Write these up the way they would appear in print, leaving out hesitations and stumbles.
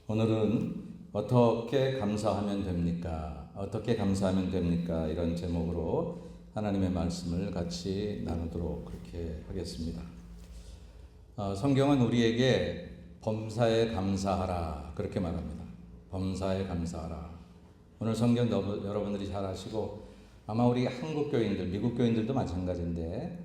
오늘은 어떻게 감사하면 됩니까? 어떻게 감사하면 됩니까? 이런 제목으로 하나님의 말씀을 같이 나누도록 그렇게 하겠습니다. 성경은 우리에게 범사에 감사하라 그렇게 말합니다. 범사에 감사하라. 오늘 성경 여러분들이 잘 아시고 아마 우리 한국 교인들, 미국 교인들도 마찬가지인데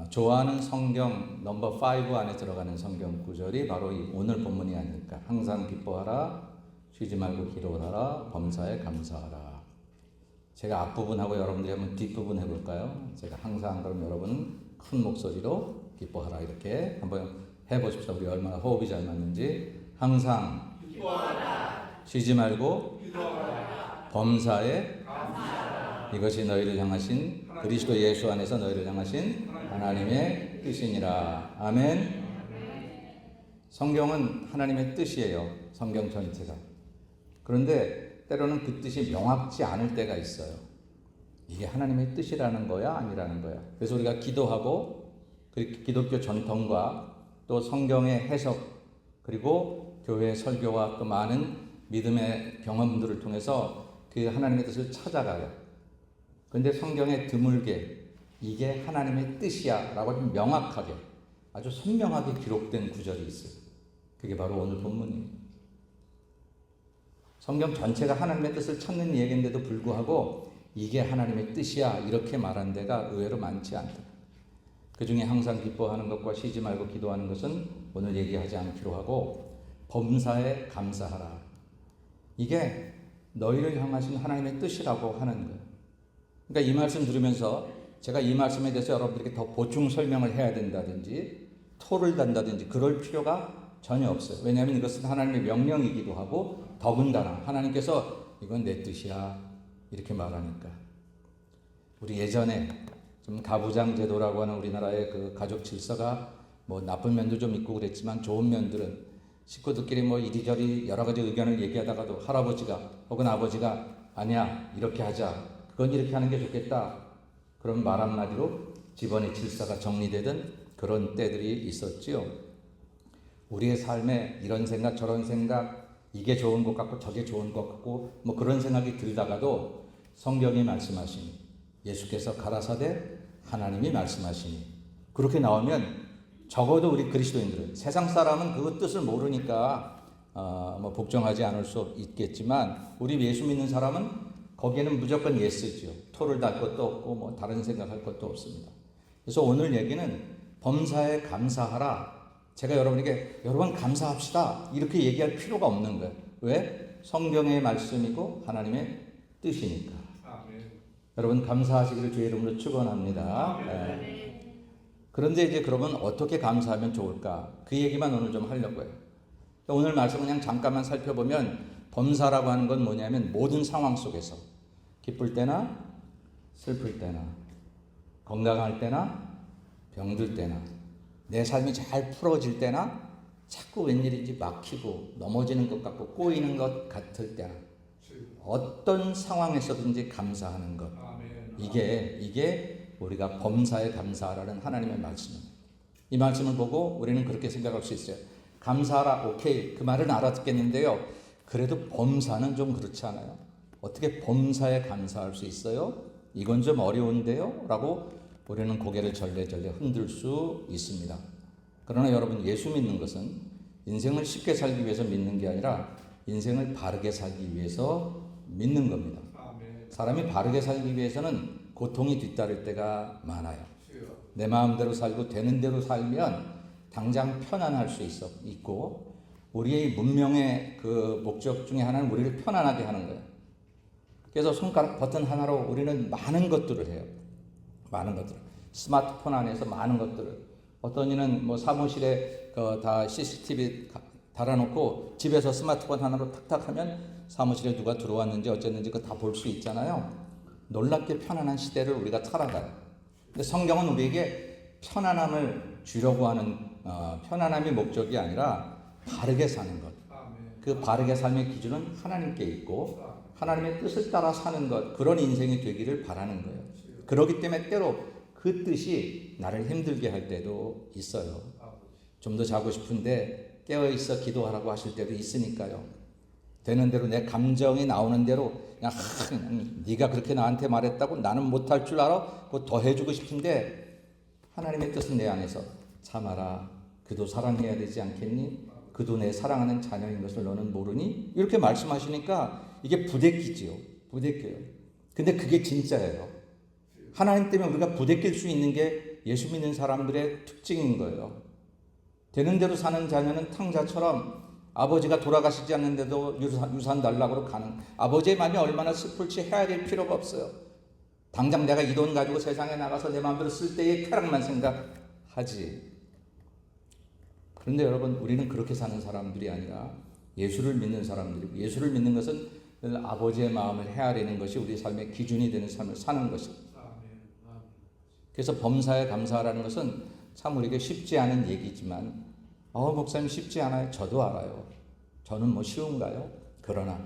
좋아하는 성경 넘버 5 안에 들어가는 성경 구절이 바로 이 오늘 본문이 아닐까. 항상 기뻐하라, 쉬지 말고 기도하라, 범사에 감사하라. 제가 앞부분하고 여러분들이 한번 뒷부분 해볼까요? 제가 항상 그럼 여러분은 큰 목소리로 기뻐하라 이렇게 한번 해보십시오. 우리 얼마나 호흡이 잘 맞는지. 항상 기뻐하라, 쉬지 말고 기도하라, 범사에 감사하라. 이것이 너희를 향하신 그리스도 예수 안에서 너희를 향하신 하나님의 뜻이니라. 아멘. 성경은 하나님의 뜻이에요. 성경 전체가. 그런데 때로는 그 뜻이 명확지 않을 때가 있어요. 이게 하나님의 뜻이라는 거야? 아니라는 거야? 그래서 우리가 기도하고 기독교 전통과 또 성경의 해석 그리고 교회 설교와 또 많은 믿음의 경험들을 통해서 그 하나님의 뜻을 찾아가요. 그런데 성경에 드물게 이게 하나님의 뜻이야 라고 좀 명확하게 아주 선명하게 기록된 구절이 있어요. 그게 바로 오늘 본문이에요. 성경 전체가 하나님의 뜻을 찾는 얘기인데도 불구하고 이게 하나님의 뜻이야 이렇게 말한 데가 의외로 많지 않다. 그 중에 항상 기뻐하는 것과 쉬지 말고 기도하는 것은 오늘 얘기하지 않기로 하고 범사에 감사하라. 이게 너희를 향하신 하나님의 뜻이라고 하는 거예요. 그러니까 이 말씀 들으면서 제가 이 말씀에 대해서 여러분들에게 더 보충 설명을 해야 된다든지 토를 단다든지 그럴 필요가 전혀 없어요. 왜냐하면 이것은 하나님의 명령이기도 하고 더군다나 하나님께서 이건 내 뜻이야 이렇게 말하니까. 우리 예전에 좀 가부장 제도라고 하는 우리나라의 그 가족 질서가 뭐 나쁜 면도 좀 있고 그랬지만 좋은 면들은 식구들끼리 뭐 이리저리 여러 가지 의견을 얘기하다가도 할아버지가 혹은 아버지가 아니야 이렇게 하자 그건 이렇게 하는 게 좋겠다 그런 말 한마디로 집안의 질서가 정리되던 그런 때들이 있었지요. 우리의 삶에 이런 생각 저런 생각 이게 좋은 것 같고 저게 좋은 것 같고 뭐 그런 생각이 들다가도 성경이 말씀하시니 예수께서 가라사대 하나님이 말씀하시니 그렇게 나오면 적어도 우리 그리스도인들은 세상 사람은 그 뜻을 모르니까 뭐 복종하지 않을 수 있겠지만 우리 예수 믿는 사람은 거기에는 무조건 예스죠. 토를 달 것도 없고 뭐 다른 생각할 것도 없습니다. 그래서 오늘 얘기는 범사에 감사하라. 제가 여러분에게 여러분 감사합시다 이렇게 얘기할 필요가 없는 거예요. 왜? 성경의 말씀이고 하나님의 뜻이니까. 아멘. 여러분 감사하시기를 주의 이름으로 축원합니다. 네. 그런데 이제 그러면 어떻게 감사하면 좋을까? 그 얘기만 오늘 좀 하려고 해요. 오늘 말씀 그냥 잠깐만 살펴보면 범사라고 하는 건 뭐냐면 모든 상황 속에서 기쁠 때나 슬플 때나 건강할 때나 병들 때나 내 삶이 잘 풀어질 때나 자꾸 웬일인지 막히고 넘어지는 것 같고 꼬이는 것 같을 때나 어떤 상황에서든지 감사하는 것. 이게 우리가 범사에 감사하라는 하나님의 말씀입니다. 이 말씀을 보고 우리는 그렇게 생각할 수 있어요. 감사하라, 오케이. 그 말은 알아듣겠는데요. 그래도 범사는 좀 그렇지 않아요? 어떻게 범사에 감사할 수 있어요? 이건 좀 어려운데요? 라고 우리는 고개를 절레절레 흔들 수 있습니다. 그러나 여러분 예수 믿는 것은 인생을 쉽게 살기 위해서 믿는 게 아니라 인생을 바르게 살기 위해서 믿는 겁니다. 사람이 바르게 살기 위해서는 고통이 뒤따를 때가 많아요. 내 마음대로 살고 되는 대로 살면 당장 편안할 수 있고 우리의 문명의 그 목적 중에 하나는 우리를 편안하게 하는 거예요. 그래서 손가락 버튼 하나로 우리는 많은 것들을 해요. 많은 것들. 스마트폰 안에서 많은 것들을. 어떤 이는 뭐 사무실에 다 CCTV 달아놓고 집에서 스마트폰 하나로 탁탁 하면 사무실에 누가 들어왔는지 어쨌는지 그거 다 볼 수 있잖아요. 놀랍게 편안한 시대를 우리가 살아가요. 근데 성경은 우리에게 편안함을 주려고 하는 편안함이 목적이 아니라 바르게 사는 것. 그 바르게 삶의 기준은 하나님께 있고 하나님의 뜻을 따라 사는 것. 그런 인생이 되기를 바라는 거예요. 그렇기 때문에 때로 그 뜻이 나를 힘들게 할 때도 있어요. 좀 더 자고 싶은데 깨어있어 기도하라고 하실 때도 있으니까요. 되는 대로 내 감정이 나오는 대로 그냥 네가 그렇게 나한테 말했다고 나는 못할 줄 알아? 그거 더 해주고 싶은데 하나님의 뜻은 내 안에서 참아라. 그도 사랑해야 되지 않겠니? 그도 내 사랑하는 자녀인 것을 너는 모르니? 이렇게 말씀하시니까 이게 부대끼지요. 부대껴요. 근데 그게 진짜예요. 하나님 때문에 우리가 부대낄 수 있는 게 예수 믿는 사람들의 특징인 거예요. 되는 대로 사는 자녀는 탕자처럼 아버지가 돌아가시지 않는데도 유산 달라고 가는, 아버지의 마음이 얼마나 슬플지 헤아릴 필요가 없어요. 당장 내가 이 돈 가지고 세상에 나가서 내 마음대로 쓸 때의 쾌락만 생각하지. 그런데 여러분, 우리는 그렇게 사는 사람들이 아니라 예수를 믿는 사람들이고, 예수를 믿는 것은 늘 아버지의 마음을 헤아리는 것이 우리 삶의 기준이 되는 삶을 사는 것입니다. 그래서 범사에 감사하라는 것은 참 우리에게 쉽지 않은 얘기지만, 목사님 쉽지 않아요. 저도 알아요. 저는 뭐 쉬운가요? 그러나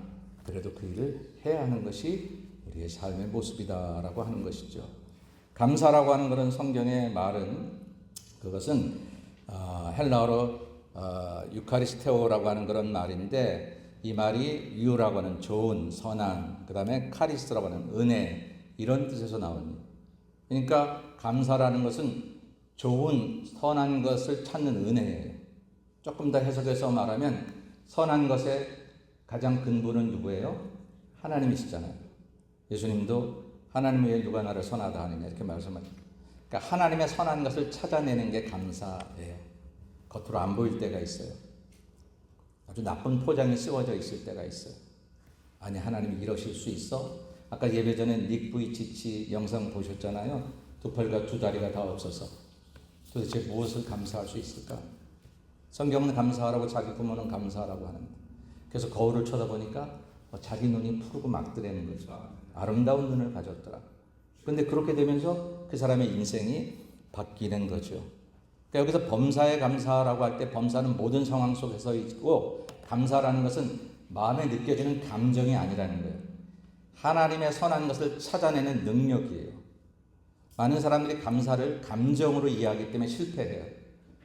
그래도 그 일을 해야 하는 것이 우리의 삶의 모습이다라고 하는 것이죠. 감사라고 하는 그런 성경의 말은, 그것은 헬라어로 유카리스테오라고 하는 그런 말인데, 이 말이 유라고 하는 좋은, 선한, 그 다음에 카리스라고 하는 은혜, 이런 뜻에서 나옵니다. 그러니까 감사라는 것은 좋은, 선한 것을 찾는 은혜예요. 조금 더 해석해서 말하면 선한 것의 가장 근본은 누구예요? 하나님이시잖아요. 예수님도 하나님 외에 누가 나를 선하다 하느냐 이렇게 말씀하십니다. 그러니까 하나님의 선한 것을 찾아내는 게 감사예요. 겉으로 안 보일 때가 있어요. 아주 나쁜 포장이 씌워져 있을 때가 있어요. 아니, 하나님이 이러실 수 있어? 아까 예배 전에 닉 부이치치 영상 보셨잖아요. 두 팔과 두 다리가 다 없어서 도대체 무엇을 감사할 수 있을까? 성경은 감사하라고, 자기 부모는 감사하라고 하는데, 그래서 거울을 쳐다보니까 자기 눈이 푸르고 막드라는 거죠. 아름다운 눈을 가졌더라. 그런데 그렇게 되면서 그 사람의 인생이 바뀌는 거죠. 그러니까 여기서 범사에 감사하라고 할 때, 범사는 모든 상황 속에서 있고, 감사라는 것은 마음에 느껴지는 감정이 아니라는 거예요. 하나님의 선한 것을 찾아내는 능력이에요. 많은 사람들이 감사를 감정으로 이해하기 때문에 실패해요.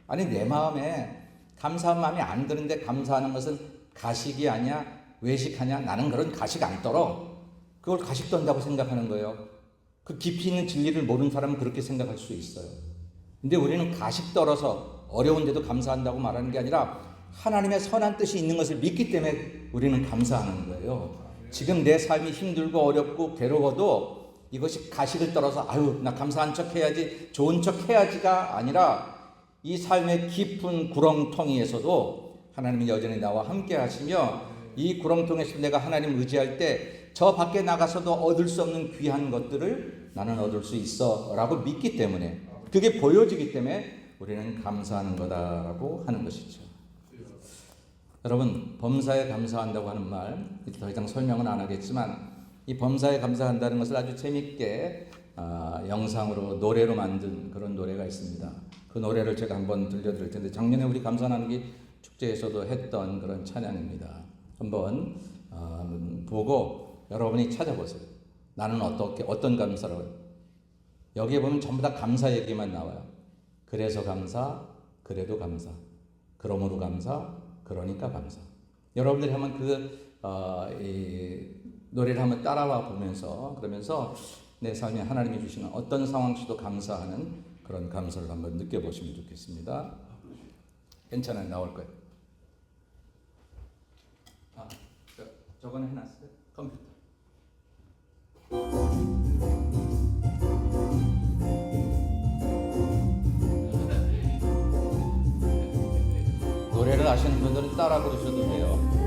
아니, 내 마음에 감사한 마음이 안 드는데 감사하는 것은 가식이 아니야? 외식하냐? 나는 그런 가식 안 떨어. 그걸 가식 떤다고 생각하는 거예요. 그 깊이 있는 진리를 모르는 사람은 그렇게 생각할 수 있어요. 근데 우리는 가식 떨어서 어려운데도 감사한다고 말하는 게 아니라 하나님의 선한 뜻이 있는 것을 믿기 때문에 우리는 감사하는 거예요. 지금 내 삶이 힘들고 어렵고 괴로워도 이것이 가식을 떨어서 아유, 나 감사한 척 해야지, 좋은 척 해야지가 아니라 이 삶의 깊은 구렁텅이에서도 하나님이 여전히 나와 함께 하시며, 이 구렁텅이에서 내가 하나님 의지할 때 저 밖에 나가서도 얻을 수 없는 귀한 것들을 나는 얻을 수 있어 라고 믿기 때문에, 그게 보여지기 때문에 우리는 감사하는 거다라고 하는 것이죠. 여러분, 범사에 감사한다고 하는 말, 더 이상 설명은 안 하겠지만, 이 범사에 감사한다는 것을 아주 재밌게 영상으로 노래로 만든 그런 노래가 있습니다. 그 노래를 제가 한번 들려드릴 텐데, 작년에 우리 감사나누기 축제에서도 했던 그런 찬양입니다. 한번 보고 여러분이 찾아보세요. 나는 어떤 감사라고 해요? 여기에 보면 전부 다 감사 얘기만 나와요. 그래서 감사, 그래도 감사, 그러므로 감사, 그러니까 감사. 여러분들이 한번 이 노래를 한번 따라와 보면서, 그러면서 내 삶에 하나님이 주시는 어떤 상황 속도 감사하는 그런 감사를 한번 느껴보시면 좋겠습니다. 괜찮아요. 나올 거예요. 저거는 해놨어요. 컴퓨터. 노래를 아시는 분들은 따라 부르셔도 돼요.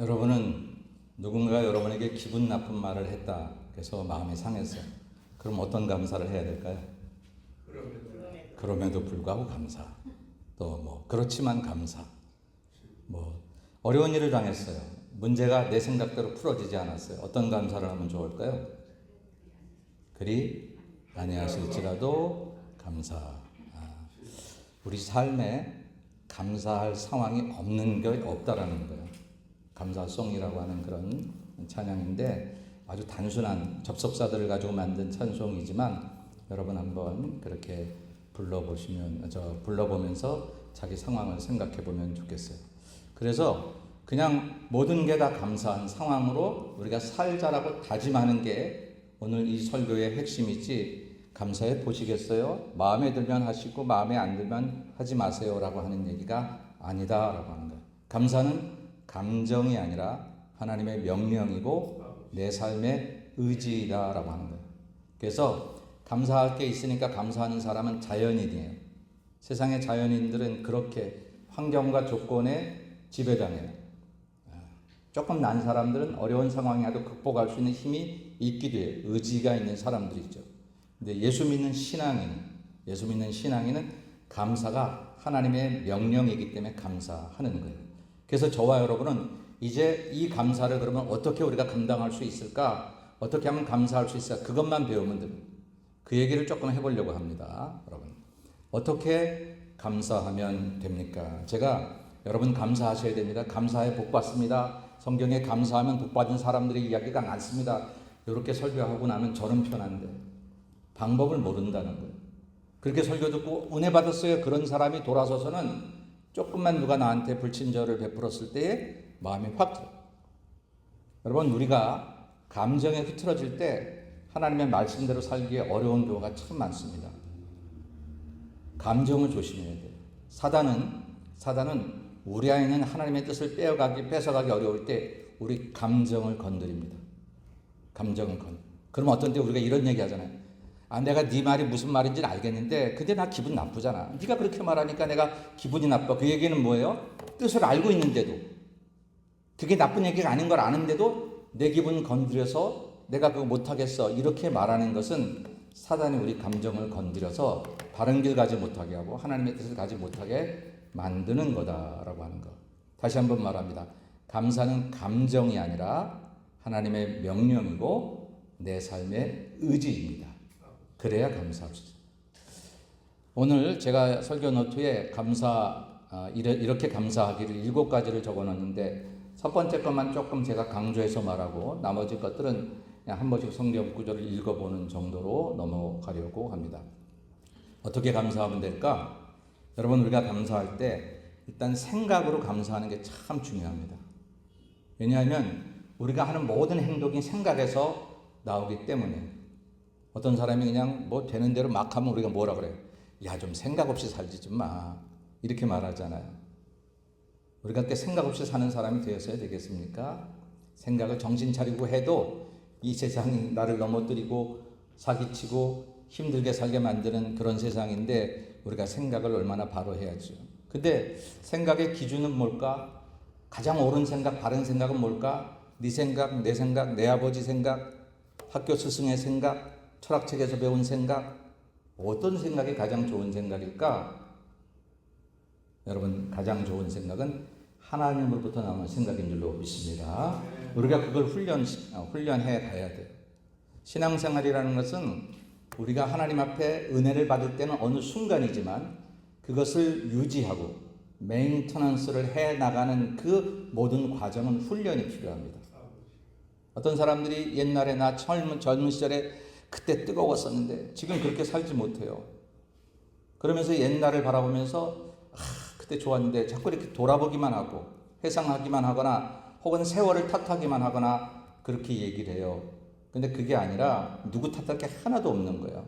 여러분은 누군가 여러분에게 기분 나쁜 말을 했다. 그래서 마음이 상했어요. 그럼 어떤 감사를 해야 될까요? 그럼에도 불구하고 감사. 또 뭐 그렇지만 감사. 뭐 어려운 일을 당했어요. 문제가 내 생각대로 풀어지지 않았어요. 어떤 감사를 하면 좋을까요? 그리 아니하실지라도 감사. 우리 삶에 감사할 상황이 없는 게 없다라는 거예요. 감사송이라고 하는 그런 찬양인데 아주 단순한 접속사들을 가지고 만든 찬송이지만 여러분 한번 그렇게 불러보면서 자기 상황을 생각해 보면 좋겠어요. 그래서 그냥 모든 게 다 감사한 상황으로 우리가 살자라고 다짐하는 게 오늘 이 설교의 핵심이지, 감사해 보시겠어요? 마음에 들면 하시고 마음에 안 들면 하지 마세요라고 하는 얘기가 아니다라고 하는 거예요. 감사는 감정이 아니라 하나님의 명령이고 내 삶의 의지다라고 하는 거예요. 그래서 감사할 게 있으니까 감사하는 사람은 자연인이에요. 세상의 자연인들은 그렇게 환경과 조건에 지배당해요. 조금 난 사람들은 어려운 상황이라도 극복할 수 있는 힘이 있기도 해요. 의지가 있는 사람들이죠. 근데 예수 믿는 신앙인은 감사가 하나님의 명령이기 때문에 감사하는 거예요. 그래서 저와 여러분은 이제 이 감사를 그러면 어떻게 우리가 감당할 수 있을까? 어떻게 하면 감사할 수 있을까? 그것만 배우면 됩니다. 그 얘기를 조금 해보려고 합니다. 여러분, 어떻게 감사하면 됩니까? 제가 여러분 감사하셔야 됩니다. 감사해 복 받습니다. 성경에 감사하면 복 받은 사람들의 이야기가 많습니다. 이렇게 설교하고 나면 저는 편한데 방법을 모른다는 거예요. 그렇게 설교 듣고 은혜 받았어요. 그런 사람이 돌아서서는 조금만 누가 나한테 불친절을 베풀었을 때에 마음이 확 들어요. 여러분, 우리가 감정에 흐트러질 때 하나님의 말씀대로 살기에 어려운 경우가 참 많습니다. 감정을 조심해야 돼요. 사단은 우리 안에 있는 하나님의 뜻을 뺏어가기 어려울 때 우리 감정을 건드립니다. 그러면 어떤 때 우리가 이런 얘기 하잖아요. 내가 네 말이 무슨 말인지는 알겠는데 근데 나 기분 나쁘잖아. 네가 그렇게 말하니까 내가 기분이 나빠. 그 얘기는 뭐예요? 뜻을 알고 있는데도, 그게 나쁜 얘기가 아닌 걸 아는데도 내 기분 건드려서 내가 그거 못하겠어 이렇게 말하는 것은 사단이 우리 감정을 건드려서 바른 길 가지 못하게 하고 하나님의 뜻을 가지 못하게 만드는 거다라고 하는 것. 다시 한번 말합니다. 감사는 감정이 아니라 하나님의 명령이고 내 삶의 의지입니다. 그래야 감사할 수 있어요. 오늘 제가 설교 노트에 이렇게 감사하기를 7가지를 적어놨는데 첫 번째 것만 조금 제가 강조해서 말하고 나머지 것들은 그냥 한 번씩 성경 구절을 읽어보는 정도로 넘어가려고 합니다. 어떻게 감사하면 될까? 여러분, 우리가 감사할 때 일단 생각으로 감사하는 게 참 중요합니다. 왜냐하면 우리가 하는 모든 행동이 생각에서 나오기 때문에 어떤 사람이 그냥 뭐 되는 대로 막 하면 우리가 뭐라 그래요? 야, 좀 생각 없이 살지 좀 마. 이렇게 말하잖아요. 우리가 그렇게 생각 없이 사는 사람이 되었어야 되겠습니까? 생각을 정신 차리고 해도 이 세상이 나를 넘어뜨리고 사기치고 힘들게 살게 만드는 그런 세상인데 우리가 생각을 얼마나 바로 해야죠. 근데 생각의 기준은 뭘까? 가장 옳은 생각, 바른 생각은 뭘까? 네 생각, 내 생각, 내 아버지 생각, 학교 스승의 생각, 철학책에서 배운 생각, 어떤 생각이 가장 좋은 생각일까? 여러분, 가장 좋은 생각은 하나님으로부터 나오는 생각인 줄로 믿습니다. 우리가 그걸 훈련해 가야 돼요. 신앙생활이라는 것은 우리가 하나님 앞에 은혜를 받을 때는 어느 순간이지만 그것을 유지하고 메인터넌스를 해 나가는 그 모든 과정은 훈련이 필요합니다. 어떤 사람들이 옛날에 나 젊은 시절에 그때 뜨거웠었는데 지금 그렇게 살지 못해요. 그러면서 옛날을 바라보면서 그때 좋았는데 자꾸 이렇게 돌아보기만 하고 회상하기만 하거나 혹은 세월을 탓하기만 하거나 그렇게 얘기를 해요. 근데 그게 아니라 누구 탓할 게 하나도 없는 거예요.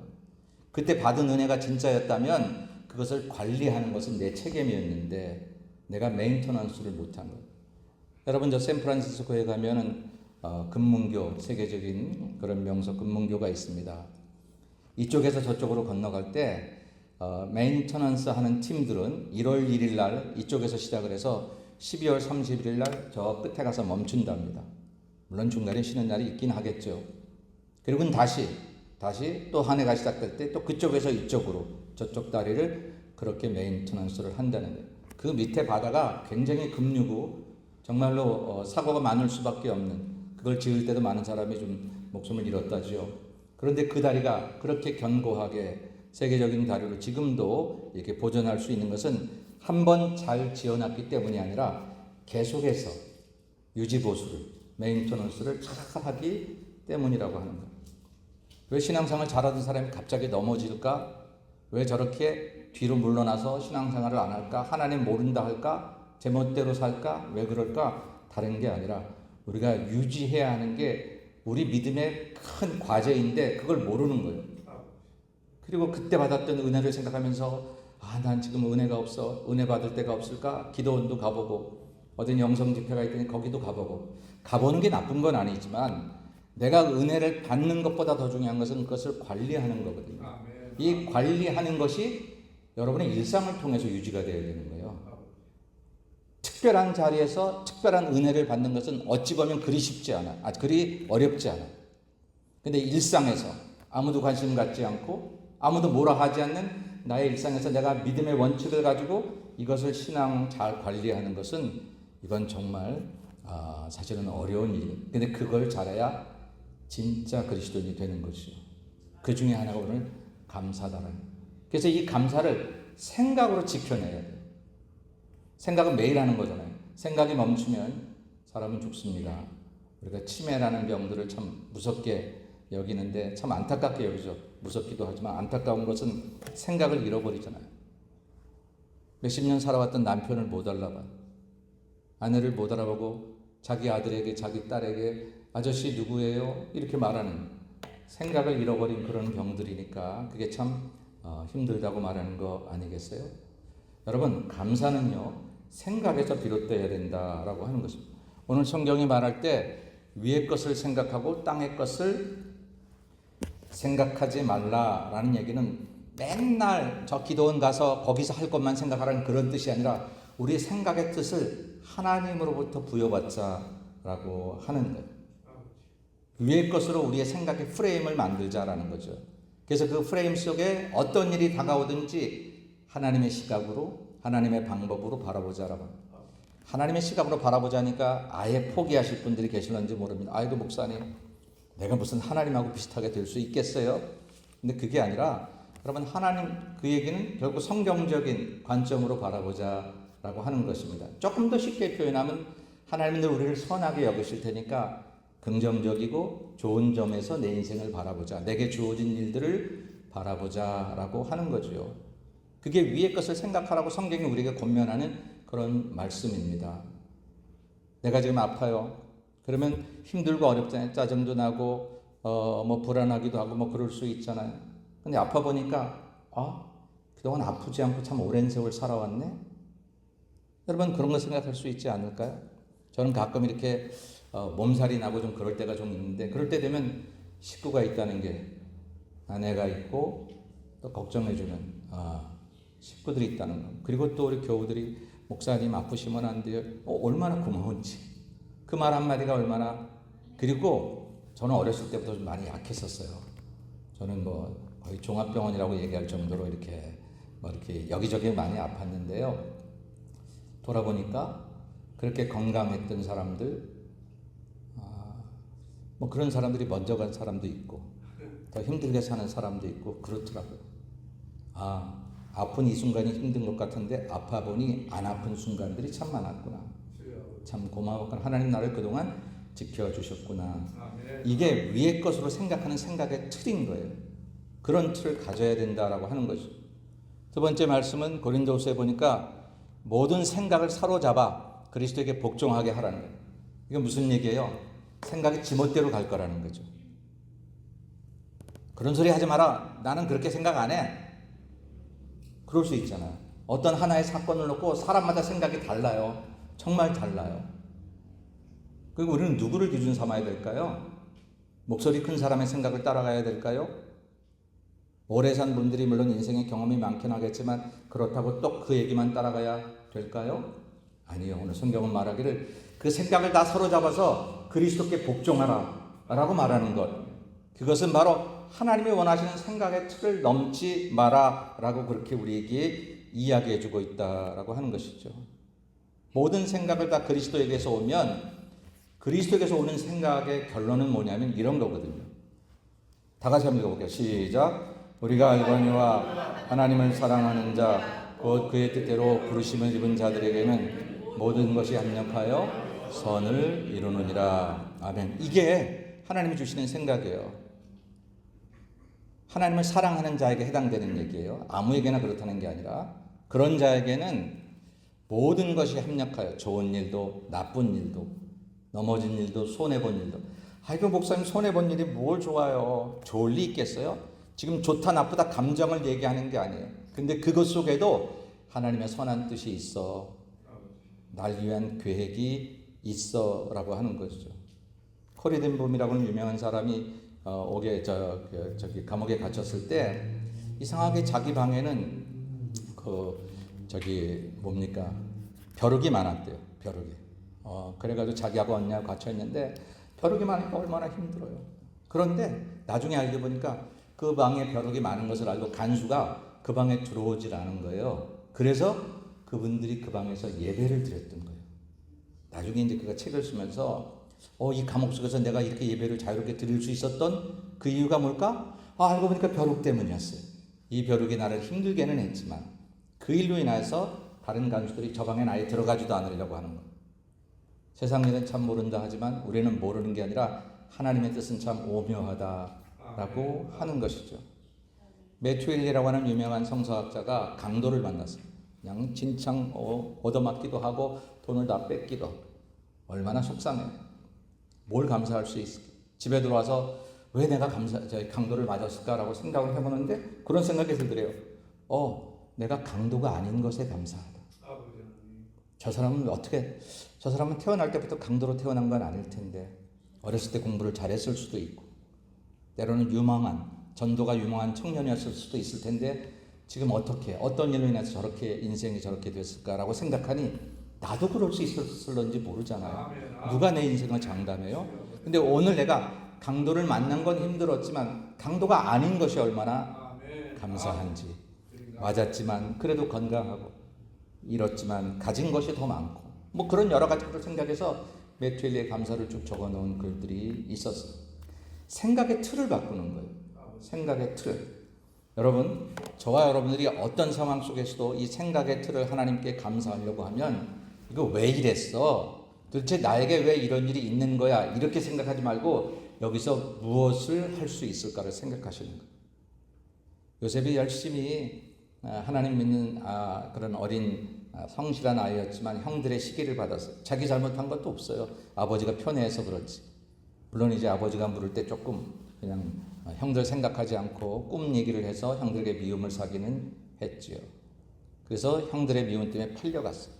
그때 받은 은혜가 진짜였다면 그것을 관리하는 것은 내 책임이었는데 내가 메인터넌스를 못한 거예요. 여러분, 저 샌프란시스코에 가면은 금문교, 세계적인 그런 명소 금문교가 있습니다. 이쪽에서 저쪽으로 건너갈 때 메인터넌스 하는 팀들은 1월 1일 날 이쪽에서 시작을 해서 12월 31일 날 저 끝에 가서 멈춘답니다. 물론 중간에 쉬는 날이 있긴 하겠죠. 그리고는 다시 또 한 해가 시작될 때 또 그쪽에서 이쪽으로 저쪽 다리를 그렇게 메인터넌스를 한다는 거예요. 그 밑에 바다가 굉장히 급류고 정말로 사고가 많을 수밖에 없는, 그걸 지을 때도 많은 사람이 좀 목숨을 잃었다지요. 그런데 그 다리가 그렇게 견고하게 세계적인 다리로 지금도 이렇게 보존할 수 있는 것은 한 번 잘 지어놨기 때문이 아니라 계속해서 유지보수를, 메인터넌스를 잘 하기 때문이라고 하는 거예요. 왜 신앙생활 잘하던 사람이 갑자기 넘어질까? 왜 저렇게 뒤로 물러나서 신앙생활을 안 할까? 하나님 모른다 할까? 제멋대로 살까? 왜 그럴까? 다른 게 아니라 우리가 유지해야 하는 게 우리 믿음의 큰 과제인데 그걸 모르는 거예요. 그리고 그때 받았던 은혜를 생각하면서 난 지금 은혜가 없어. 은혜 받을 때가 없을까? 기도원도 가보고 어떤 영성 집회가 있더니 거기도 가보고. 가보는 게 나쁜 건 아니지만 내가 은혜를 받는 것보다 더 중요한 것은 그것을 관리하는 거거든요. 이 관리하는 것이 여러분의 일상을 통해서 유지가 되어야 되는 거예요. 특별한 자리에서 특별한 은혜를 받는 것은 어찌 보면 그리 쉽지 않아. 그리 어렵지 않아. 근데 일상에서 아무도 관심 갖지 않고 아무도 뭐라 하지 않는 나의 일상에서 내가 믿음의 원칙을 가지고 이것을 신앙 잘 관리하는 것은 이건 정말 사실은 어려운 일이에요. 근데 그걸 잘해야 진짜 그리스도인이 되는 것이요. 그 중에 하나가 오늘 감사다라는. 그래서 이 감사를 생각으로 지켜내야 돼요. 생각은 매일 하는 거잖아요. 생각이 멈추면 사람은 죽습니다. 우리가 치매라는 병들을 참 무섭게 여기는데 참 안타깝게 여기죠. 무섭기도 하지만 안타까운 것은 생각을 잃어버리잖아요. 몇십 년 살아왔던 남편을 못 알아봐. 아내를 못 알아보고 자기 아들에게 자기 딸에게 아저씨 누구예요? 이렇게 말하는, 생각을 잃어버린 그런 병들이니까 그게 참 힘들다고 말하는 거 아니겠어요? 여러분, 감사는요 생각에서 비롯되어야 된다라고 하는 것입니다. 오늘 성경이 말할 때 위의 것을 생각하고 땅의 것을 생각하지 말라라는 얘기는 맨날 저 기도원 가서 거기서 할 것만 생각하라는 그런 뜻이 아니라 우리 생각의 뜻을 하나님으로부터 부여받자라고 하는 거예요. 위의 것으로 우리의 생각의 프레임을 만들자라는 거죠. 그래서 그 프레임 속에 어떤 일이 다가오든지 하나님의 시각으로, 하나님의 방법으로 바라보자라고 합니다. 하나님의 시각으로 바라보자니까 아예 포기하실 분들이 계실런지 모릅니다. 아이고 목사님, 내가 무슨 하나님하고 비슷하게 될 수 있겠어요? 근데 그게 아니라 여러분, 하나님, 그 얘기는 결국 성경적인 관점으로 바라보자라고 하는 것입니다. 조금 더 쉽게 표현하면 하나님은 늘 우리를 선하게 여기실 테니까 긍정적이고 좋은 점에서 내 인생을 바라보자, 내게 주어진 일들을 바라보자라고 하는 거죠. 그게 위의 것을 생각하라고 성경이 우리에게 권면하는 그런 말씀입니다. 내가 지금 아파요. 그러면 힘들고 어렵잖아요. 짜증도 나고 불안하기도 하고 그럴 수 있잖아요. 근데 아파 보니까 그동안 아프지 않고 참 오랜 세월 살아왔네. 여러분, 그런 거 생각할 수 있지 않을까요? 저는 가끔 이렇게 몸살이 나고 좀 그럴 때가 좀 있는데, 그럴 때 되면 식구가 있다는 게, 아내가 있고 또 걱정해주는 식구들이 있다는 거. 그리고 또 우리 교우들이 목사님 아프시면 안 돼요. 얼마나 고마운지. 그 말 한마디가 얼마나. 그리고 저는 어렸을 때부터 좀 많이 약했었어요. 저는 거의 종합병원이라고 얘기할 정도로 이렇게 여기저기 많이 아팠는데요. 돌아보니까 그렇게 건강했던 사람들, 그런 사람들이 먼저 간 사람도 있고 더 힘들게 사는 사람도 있고 그렇더라고요. 아픈 이 순간이 힘든 것 같은데 아파 보니 안 아픈 순간들이 참 많았구나. 참 고마웠구나. 하나님 나를 그동안 지켜주셨구나. 이게 위의 것으로 생각하는 생각의 틀인 거예요. 그런 틀을 가져야 된다라고 하는 거죠. 두 번째 말씀은 고린도후서에 보니까 모든 생각을 사로잡아 그리스도에게 복종하게 하라는 거예요. 이게 무슨 얘기예요? 생각이 지멋대로 갈 거라는 거죠. 그런 소리 하지 마라. 나는 그렇게 생각 안 해. 그럴 수 있잖아요. 어떤 하나의 사건을 놓고 사람마다 생각이 달라요. 정말 달라요. 그리고 우리는 누구를 기준 삼아야 될까요? 목소리 큰 사람의 생각을 따라가야 될까요? 오래 산 분들이 물론 인생의 경험이 많긴 하겠지만 그렇다고 또 그 얘기만 따라가야 될까요? 아니요. 오늘 성경은 말하기를 그 생각을 다 사로잡아서 그리스도께 복종하라 라고 말하는 것. 그것은 바로 하나님이 원하시는 생각의 틀을 넘지 마라 라고 그렇게 우리에게 이야기해 주고 있다라고 하는 것이죠. 모든 생각을 다 그리스도에게서 오면 그리스도에게서 오는 생각의 결론은 뭐냐면 이런 거거든요. 다 같이 한번 읽어볼게요. 시작. 우리가 알거니와 하나님을 사랑하는 자 곧 그의 뜻대로 부르심을 입은 자들에게는 모든 것이 합력하여 선을 이루느니라. 아멘. 이게 하나님이 주시는 생각이에요. 하나님을 사랑하는 자에게 해당되는 얘기예요. 아무에게나 그렇다는 게 아니라 그런 자에게는 모든 것이 합력하여 좋은 일도 나쁜 일도 넘어진 일도 손해본 일도. 아이고 목사님 손해본 일이 뭘 좋아요. 좋을 리 있겠어요? 지금 좋다 나쁘다 감정을 얘기하는 게 아니에요. 근데 그것 속에도 하나님의 선한 뜻이 있어. 날 위한 계획이 있어 라고 하는 것이죠. 코리덴범이라고 하는 유명한 사람이 저기 감옥에 갇혔을 때 이상하게 자기 방에는 벼룩이 많았대요. 벼룩이. 그래가지고 자기하고 언니하고 갇혀 있는데 벼룩이 많으니까 얼마나 힘들어요. 그런데 나중에 알고 보니까 그 방에 벼룩이 많은 것을 알고 간수가 그 방에 들어오질 않은 거예요. 그래서 그분들이 그 방에서 예배를 드렸던 거예요. 나중에 이제 그가 책을 쓰면서 이 감옥 속에서 내가 이렇게 예배를 자유롭게 드릴 수 있었던 그 이유가 뭘까? 알고 보니까 벼룩 때문이었어요. 이 벼룩이 나를 힘들게는 했지만 그 일로 인해서 다른 간수들이 저 방에 아예 들어가지도 않으려고 하는 거예요. 세상 일은 참 모른다 하지만 우리는 모르는 게 아니라 하나님의 뜻은 참 오묘하다라고 하는 것이죠. 매튜 헨리라고 하는 유명한 성서학자가 강도를 만났어요. 그냥 진창 얻어맞기도 하고 돈을 다 뺏기도 하고. 얼마나 속상해요. 뭘 감사할 수 있을까? 집에 들어와서 왜 내가 강도를 맞았을까라고 생각을 해보는데 그런 생각이 들더래요. 내가 강도가 아닌 것에 감사하다. 저 사람은 태어날 때부터 강도로 태어난 건 아닐 텐데 어렸을 때 공부를 잘했을 수도 있고 때로는 전도가 유망한 청년이었을 수도 있을 텐데 지금 어떤 일로 인해서 저렇게 인생이 저렇게 됐을까라고 생각하니 나도 그럴 수 있었을런지 모르잖아요. 누가 내 인생을 장담해요? 근데 오늘 내가 강도를 만난 건 힘들었지만 강도가 아닌 것이 얼마나 감사한지. 맞았지만 그래도 건강하고 잃었지만 가진 것이 더 많고 그런 여러 가지를 생각해서 매튜 헨리의 감사를 쭉 적어놓은 글들이 있었어요. 생각의 틀을 바꾸는 거예요. 생각의 틀. 여러분, 저와 여러분들이 어떤 상황 속에서도 이 생각의 틀을 하나님께 감사하려고 하면 이거 왜 이랬어? 도대체 나에게 왜 이런 일이 있는 거야? 이렇게 생각하지 말고 여기서 무엇을 할 수 있을까를 생각하시는 거예요. 요셉이 열심히 하나님 믿는 그런 어린 성실한 아이였지만 형들의 시기를 받았어요. 자기 잘못한 것도 없어요. 아버지가 편애해서 그렇지. 물론 이제 아버지가 물을 때 조금 그냥 형들 생각하지 않고 꿈 얘기를 해서 형들에게 미움을 사기는 했지요. 그래서 형들의 미움 때문에 팔려갔어요.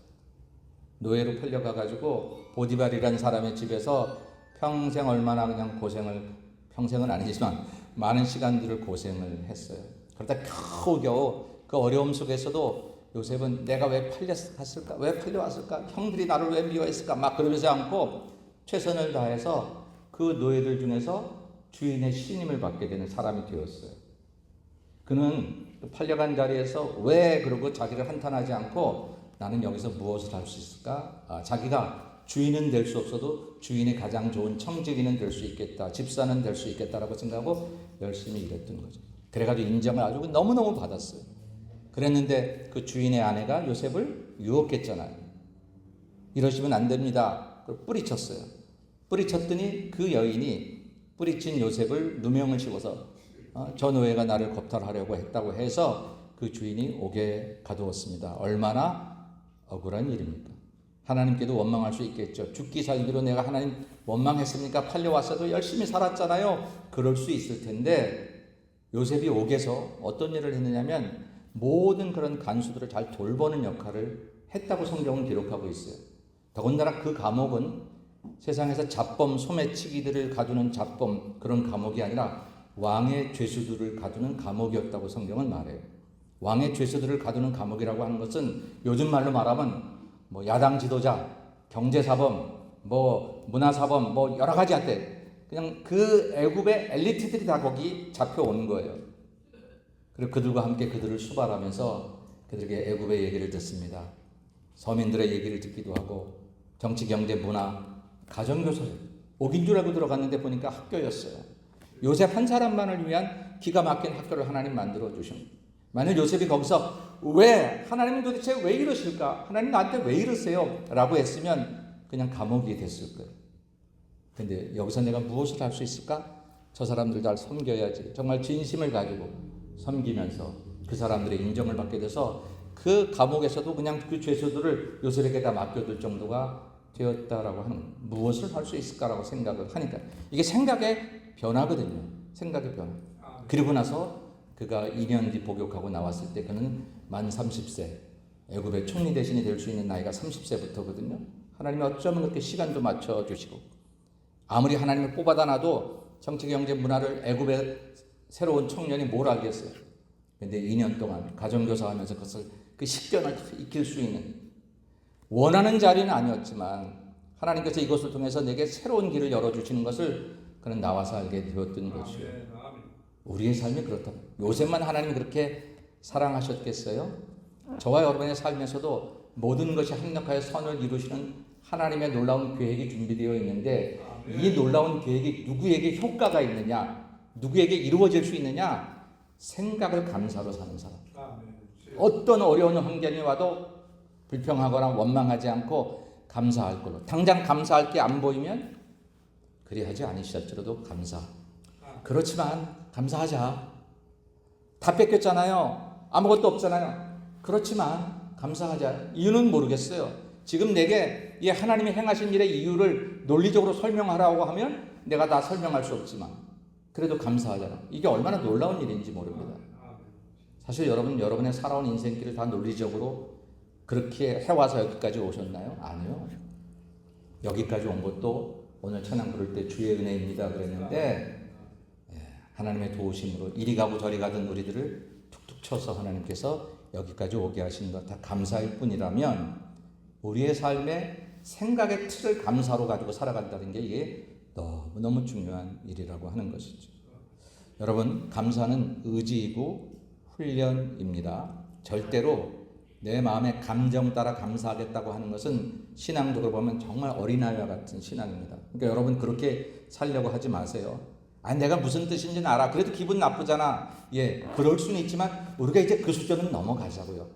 노예로 팔려가가지고 보디발이라는 사람의 집에서 평생 얼마나 그냥 평생은 아니지만 많은 시간들을 고생을 했어요. 그러다 겨우겨우 그 어려움 속에서도 요셉은 내가 왜 팔려갔을까? 왜 팔려왔을까? 형들이 나를 왜 미워했을까? 막 그러지 않고 최선을 다해서 그 노예들 중에서 주인의 신임을 받게 되는 사람이 되었어요. 그는 팔려간 자리에서 왜 그러고 자기를 한탄하지 않고 나는 여기서 무엇을 할 수 있을까? 자기가 주인은 될 수 없어도 주인의 가장 좋은 청지기는 될 수 있겠다. 집사는 될 수 있겠다라고 생각하고 열심히 일했던 거죠. 그래가지고 인정을 아주 너무너무 받았어요. 그랬는데 그 주인의 아내가 요셉을 유혹했잖아요. 이러시면 안 됩니다. 뿌리쳤어요. 뿌리쳤더니 그 여인이 뿌리친 요셉을 누명을 씌워서 저 노예가 나를 겁탈하려고 했다고 해서 그 주인이 옥에 가두었습니다. 얼마나 억울한 일입니까? 하나님께도 원망할 수 있겠죠. 죽기 살기로 내가 하나님 원망했습니까? 팔려왔어도 열심히 살았잖아요. 그럴 수 있을 텐데 요셉이 옥에서 어떤 일을 했느냐면 모든 그런 간수들을 잘 돌보는 역할을 했다고 성경은 기록하고 있어요. 더군다나 그 감옥은 세상에서 잡범, 소매치기들을 가두는 잡범 그런 감옥이 아니라 왕의 죄수들을 가두는 감옥이었다고 성경은 말해요. 왕의 죄수들을 가두는 감옥이라고 하는 것은 요즘 말로 말하면 뭐 야당 지도자, 경제사범, 뭐 문화사범, 뭐 여러 가지 한테 그냥 그 애굽의 엘리트들이 다 거기 잡혀온 거예요. 그리고 그들과 함께 그들을 수발하면서 그들에게 애굽의 얘기를 듣습니다. 서민들의 얘기를 듣기도 하고 정치, 경제, 문화, 가정교사를 옥인 줄 알고 들어갔는데 보니까 학교였어요. 요셉 한 사람만을 위한 기가 막힌 학교를 하나님 만들어 주신. 만약 요셉이 거기서 왜 하나님은 도대체 왜 이러실까? 하나님 나한테 왜 이러세요? 라고 했으면 그냥 감옥이 됐을 거예요. 근데 여기서 내가 무엇을 할 수 있을까? 저 사람들 잘 섬겨야지. 정말 진심을 가지고 섬기면서 그 사람들의 인정을 받게 돼서 그 감옥에서도 그냥 그 죄수들을 요셉에게 다 맡겨둘 정도가 되었다라고 하는, 무엇을 할 수 있을까라고 생각을 하니까 이게 생각의 변화거든요. 생각의 변화. 그리고 나서 그가 2년 뒤 복역하고 나왔을 때 그는 만 30세, 애굽의 총리 대신이 될 수 있는 나이가 30세부터거든요. 하나님이 어쩌면 그렇게 시간도 맞춰주시고, 아무리 하나님을 뽑아다 놔도 정치, 경제, 문화를 애굽의 새로운 청년이 뭘 알겠어요. 근데 2년 동안 가정교사하면서 그것을 그 식견을 익힐 수 있는, 원하는 자리는 아니었지만 하나님께서 이것을 통해서 내게 새로운 길을 열어주시는 것을 그는 나와서 알게 되었던 것이요. 우리의 삶이 그렇다. 요셉만 하나님이 그렇게 사랑하셨겠어요? 저와 여러분의 삶에서도 모든 것이 합력하여 선을 이루시는 하나님의 놀라운 계획이 준비되어 있는데, 이 놀라운 계획이 누구에게 효과가 있느냐, 누구에게 이루어질 수 있느냐, 생각을 감사로 사는 사람. 어떤 어려운 환경이 와도 불평하거나 원망하지 않고 감사할 걸로. 당장 감사할 게 안 보이면 그리하지 않으셨더라도 감사. 그렇지만 감사하자. 다 뺏겼잖아요. 아무것도 없잖아요. 그렇지만 감사하자. 이유는 모르겠어요. 지금 내게 이 하나님이 행하신 일의 이유를 논리적으로 설명하라고 하면 내가 다 설명할 수 없지만 그래도 감사하잖아. 이게 얼마나 놀라운 일인지 모릅니다. 사실 여러분의 살아온 인생길을 다 논리적으로 그렇게 해와서 여기까지 오셨나요? 아니요. 여기까지 온 것도 오늘 찬양 부를 때 주의 은혜입니다 그랬는데, 하나님의 도우심으로 이리 가고 저리 가던 우리들을 툭툭 쳐서 하나님께서 여기까지 오게 하신 것 다 감사일 뿐이라면, 우리의 삶의 생각의 틀을 감사로 가지고 살아간다는 게 이게 너무너무 중요한 일이라고 하는 것이죠. 여러분, 감사는 의지이고 훈련입니다. 절대로 내 마음의 감정 따라 감사하겠다고 하는 것은 신앙적으로 보면 정말 어린아이와 같은 신앙입니다. 그러니까 여러분 그렇게 살려고 하지 마세요. 아니 내가 무슨 뜻인지는 알아. 그래도 기분 나쁘잖아. 예, 그럴 수는 있지만 우리가 이제 그 수준은 넘어가자고요.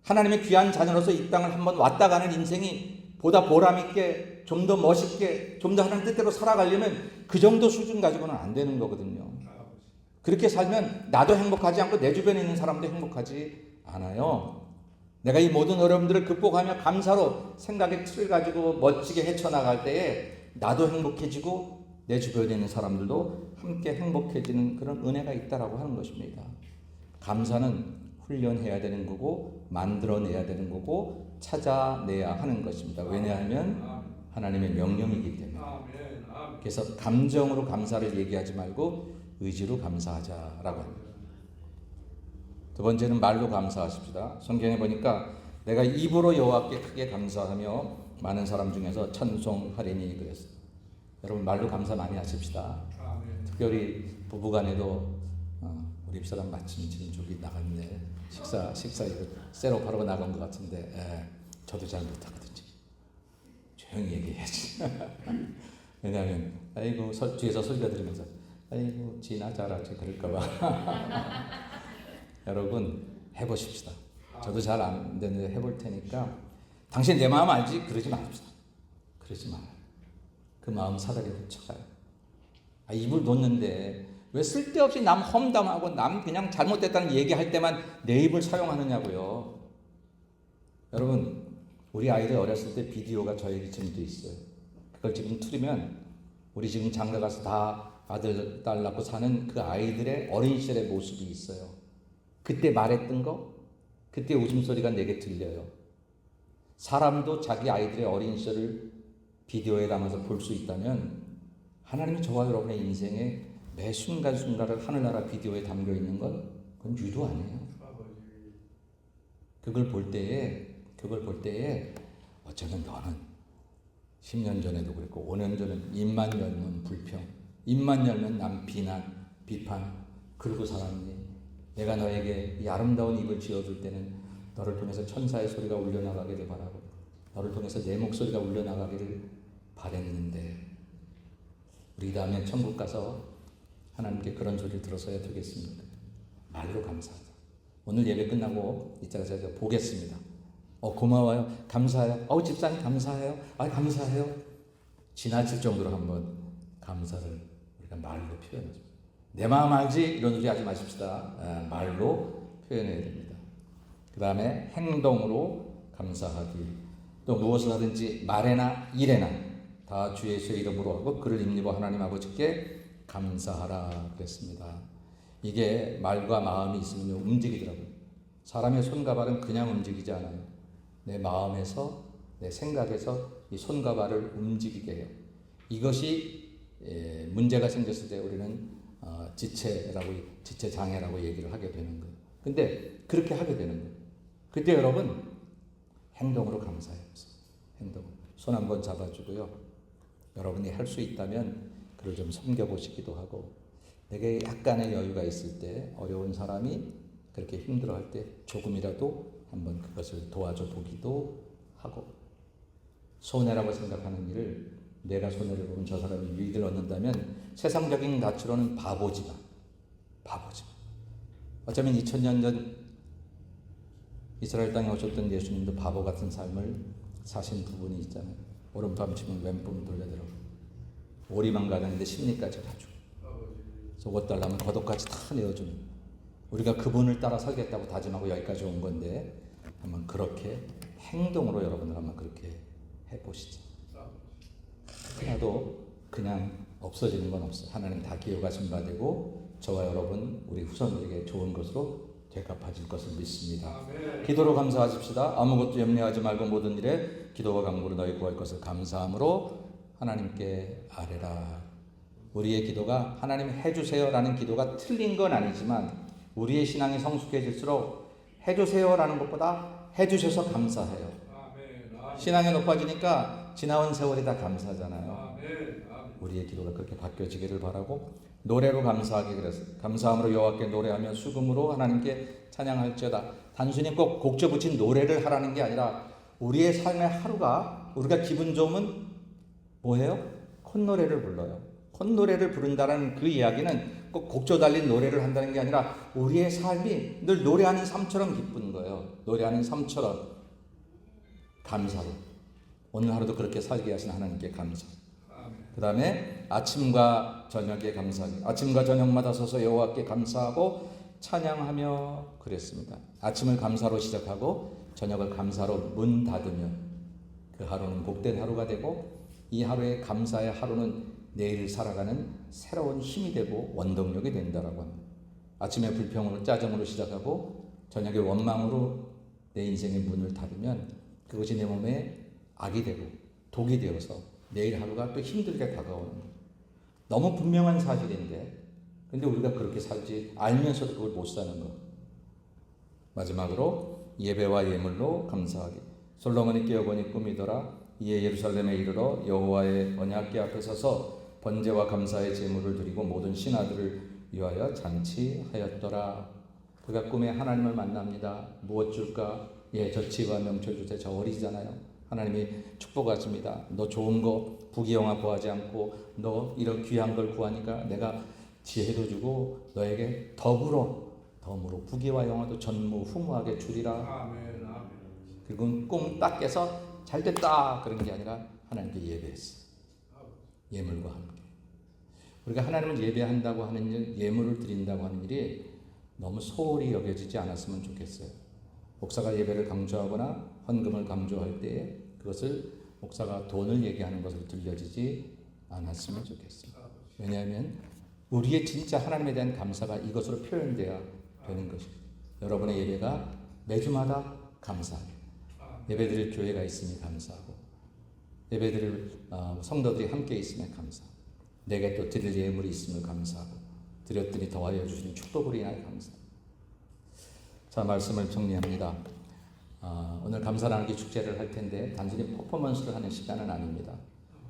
하나님의 귀한 자녀로서 이 땅을 한번 왔다 가는 인생이 보다 보람있게, 좀 더 멋있게, 좀 더 하나님 뜻대로 살아가려면 그 정도 수준 가지고는 안 되는 거거든요. 그렇게 살면 나도 행복하지 않고 내 주변에 있는 사람도 행복하지 않아요. 내가 이 모든 어려움들을 극복하며 감사로 생각의 틀을 가지고 멋지게 헤쳐나갈 때에 나도 행복해지고 내 주변에 있는 사람들도 함께 행복해지는 그런 은혜가 있다라고 하는 것입니다. 감사는 훈련해야 되는 거고 만들어내야 되는 거고 찾아내야 하는 것입니다. 왜냐하면 하나님의 명령이기 때문에. 그래서 감정으로 감사를 얘기하지 말고 의지로 감사하자라고 합니다. 두 번째는 말로 감사하십시다. 성경에 보니까 내가 입으로 여호와께 크게 감사하며 많은 사람 중에서 찬송하리니 그랬어요. 여러분 말로 감사 많이 하십시다. 특별히 부부간에도 우리 집사람 마침 지금 저기 나갔네. 식사 이거 셋업하러 나간 것 같은데 저도 잘 못하거든요. 조용히 얘기해야지. 왜냐하면 아이고 뒤에서 설교 들으면서 아이고 지나 잘하지 그럴까봐. 여러분 해보십시다. 저도 잘 안 되는데 해볼 테니까 당신 내 마음 알지? 그러지 맙시다. 그러지 마요. 그 마음 사다리에 붙여가요. 입을 놓는데 왜 쓸데없이 남 험담하고 남 그냥 잘못됐다는 얘기할 때만 내 입을 사용하느냐고요. 여러분 우리 아이들 어렸을 때 비디오가 저에게 지금 돼 있어요. 그걸 지금 틀으면 우리 지금 장가 가서 다 아들 딸 낳고 사는 그 아이들의 어린 시절의 모습이 있어요. 그때 말했던 거, 그때 웃음소리가 내게 들려요. 사람도 자기 아이들의 어린 시절을 비디오에 담아서 볼 수 있다면 하나님이 저와 여러분의 인생의 매 순간순간을 하늘나라 비디오에 담겨 있는 건 그건 유도 아니에요. 그걸 볼 때에 어쩌면 너는 10년 전에도 그랬고 5년 전에도 입만 열면 불평, 입만 열면 남 비난, 비판 그러고 살았니? 내가 너에게 이 아름다운 입을 지어줄 때는 너를 통해서 천사의 소리가 울려나가기를 바라고 너를 통해서 내 목소리가 울려나가기를 바랬는데 우리 다음에 천국 가서 하나님께 그런 소리를 들어서야 되겠습니까? 말로 감사하자. 오늘 예배 끝나고 이따가 제가 보겠습니다. 고마워요. 감사해요. 집사님 감사해요. 감사해요. 지나칠 정도로 한번 감사를 우리가 말로 표현하죠. 내 마음 알지? 이런 소리 하지 마십시다. 말로 표현해야 됩니다. 그 다음에 행동으로 감사하기. 또 무엇을 하든지 말에나 일에나 다 주 예수의 이름으로 하고 그를 임리고 하나님 아버지께 감사하라 그랬습니다. 이게 말과 마음이 있으면 움직이더라고요. 사람의 손과 발은 그냥 움직이지 않아요. 내 마음에서 내 생각에서 이 손과 발을 움직이게 해요. 이것이 문제가 생겼을 때 우리는 지체 장애라고 얘기를 하게 되는 거예요. 근데 그렇게 하게 되는 거예요. 그때 여러분 행동으로 감사해요. 행동. 손 한번 잡아주고요. 여러분이 할 수 있다면 그를 좀 섬겨보시기도 하고 내게 약간의 여유가 있을 때 어려운 사람이 그렇게 힘들어할 때 조금이라도 한번 그것을 도와줘 보기도 하고 손해라고 생각하는 일을 내가 손해를 보면 저 사람이 유익을 얻는다면 세상적인 가치로는 바보지만 어쩌면 2000년 전 이스라엘 땅에 오셨던 예수님도 바보 같은 삶을 사신 부분이 있잖아요. 오른밤 치면 왼밤 돌려들어 오리만 가는데 심리까지 가지고 속옷 달라면 겉옷까지 다 내어주는 우리가 그분을 따라 살겠다고 다짐하고 여기까지 온 건데 한번 그렇게 행동으로 여러분들 한번 그렇게 해보시죠. 하나도 그냥 없어지는 건 없어요. 하나님 다 기억하신 바 되고 저와 여러분 우리 후손들에게 좋은 것으로 되갚아질 것을 믿습니다. 기도로 감사하십시다. 아무것도 염려하지 말고 모든 일에 기도와 간구로 너희 구할 것을 감사함으로 하나님께 아뢰라. 우리의 기도가 하나님 해주세요라는 기도가 틀린 건 아니지만 우리의 신앙이 성숙해질수록 해주세요라는 것보다 해주셔서 감사해요. 신앙이 높아지니까 지나온 세월이 다 감사잖아요. 우리의 기도가 그렇게 바뀌어지기를 바라고 노래로 감사하기 그랬어요. 감사함으로 여호와께 노래하며 수금으로 하나님께 찬양할지어다. 단순히 꼭 곡조 붙인 노래를 하라는 게 아니라 우리의 삶의 하루가 우리가 기분 좋으면 뭐해요? 콧노래를 불러요. 콧노래를 부른다는 그 이야기는 꼭 곡조 달린 노래를 한다는 게 아니라 우리의 삶이 늘 노래하는 삶처럼 기쁜 거예요. 노래하는 삶처럼 감사로 오늘 하루도 그렇게 살게 하신 하나님께 감사. 그 다음에 아침과 저녁에 감사하기. 아침과 저녁마다 서서 여호와께 감사하고 찬양하며 그랬습니다. 아침을 감사로 시작하고 저녁을 감사로 문 닫으며 그 하루는 복된 하루가 되고 이 하루의 감사의 하루는 내일 살아가는 새로운 힘이 되고 원동력이 된다라고 합니다. 아침에 불평으로 짜증으로 시작하고 저녁에 원망으로 내 인생의 문을 닫으면 그것이 내 몸에 악이 되고 독이 되어서 내일 하루가 또 힘들게 다가오는 거예요. 너무 분명한 사실인데 근데 우리가 그렇게 살지 알면서도 그걸 못 사는 거예요. 마지막으로 예배와 예물로 감사하기. 솔로몬이 깨어보니 꿈이더라. 이에 예루살렘에 이르러 여호와의 언약궤 앞에 서서 번제와 감사의 제물을 드리고 모든 신하들을 위하여 잔치하였더라. 그가 꿈에 하나님을 만납니다. 무엇 줄까? 저 지혜와 명철 주세. 저 어리잖아요. 하나님이 축복하십니다. 너 좋은 거 부귀영화 구하지 않고 너 이런 귀한 걸 구하니까 내가 지혜도 주고 너에게 더불어 부귀와 영화도 전무후무하게 주리라. 그리고 꿈 딱 깨서 잘 됐다 그런 게 아니라 하나님께 예배했어. 예물과 함께. 우리가 하나님을 예배한다고 하는 일, 예물을 드린다고 하는 일이 너무 소홀히 여겨지지 않았으면 좋겠어요. 목사가 예배를 강조하거나 헌금을 강조할 때에 그것을 목사가 돈을 얘기하는 것으로 들려지지 않았으면 좋겠습니다. 왜냐하면 우리의 진짜 하나님에 대한 감사가 이것으로 표현돼야 되는 것입니다. 여러분의 예배가 매주마다 감사하게 예배드릴 교회가 있으니 감사하고 예배드릴 성도들이 함께 있으면 감사하고 내게 또 드릴 예물이 있음을 감사하고 드렸더니 더하여 주시는 축복으로 인하여 감사합니다. 자, 말씀을 정리합니다. 오늘 감사 나누기 축제를 할 텐데 단순히 퍼포먼스를 하는 시간은 아닙니다.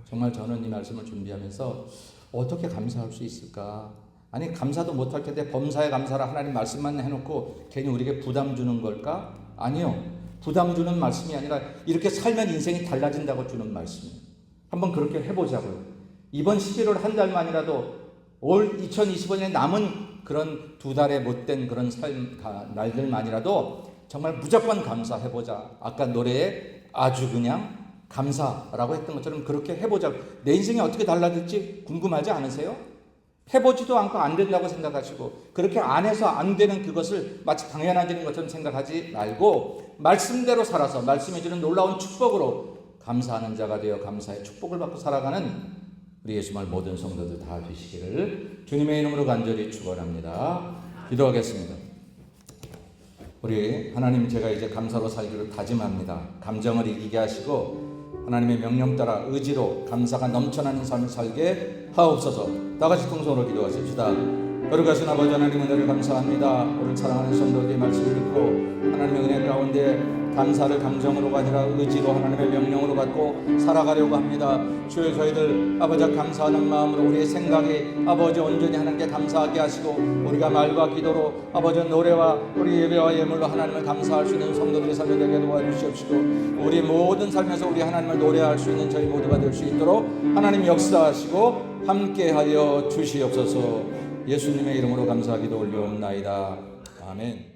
정말 저는 이 말씀을 준비하면서 어떻게 감사할 수 있을까? 아니 감사도 못할 텐데 범사에 감사라 하나님 말씀만 해놓고 괜히 우리에게 부담 주는 걸까? 아니요. 부담 주는 말씀이 아니라 이렇게 살면 인생이 달라진다고 주는 말씀이에요. 한번 그렇게 해보자고요. 이번 11월 한 달만이라도 올 2025년에 남은 그런 2달에 못된 그런 날들만이라도 정말 무조건 감사해보자. 아까 노래에 아주 그냥 감사라고 했던 것처럼 그렇게 해보자. 내 인생이 어떻게 달라질지 궁금하지 않으세요? 해보지도 않고 안 된다고 생각하시고 그렇게 안 해서 안 되는 그것을 마치 당연해지는 것처럼 생각하지 말고 말씀대로 살아서 말씀이 주는 놀라운 축복으로 감사하는 자가 되어 감사의 축복을 받고 살아가는 우리 예수말 모든 성도들 다 되시기를 주님의 이름으로 간절히 축원합니다. 기도하겠습니다. 우리 하나님, 제가 이제 감사로 살기로 다짐합니다. 감정을 이기게 하시고 하나님의 명령 따라 의지로 감사가 넘쳐나는 삶을 살게 하옵소서. 다 같이 통성으로 기도하십시다. 거룩하신 아버지 하나님, 은혜를 감사합니다. 오늘 사랑하는 성도들의 말씀을 듣고 하나님의 은혜 가운데 감사를 감정으로가 아니라 의지로 하나님의 명령으로 갖고 살아가려고 합니다. 주여, 저희들 아버지 감사하는 마음으로 우리의 생각이 아버지 온전히 하나님께 감사하게 하시고 우리가 말과 기도로 아버지 노래와 우리 예배와 예물로 하나님을 감사할 수 있는 성도들의 삶이 되게 도와주시옵시고 우리 모든 삶에서 우리 하나님을 노래할 수 있는 저희 모두가 될 수 있도록 하나님 역사하시고 함께하여 주시옵소서. 예수님의 이름으로 감사하기도 올려옵나이다. 아멘.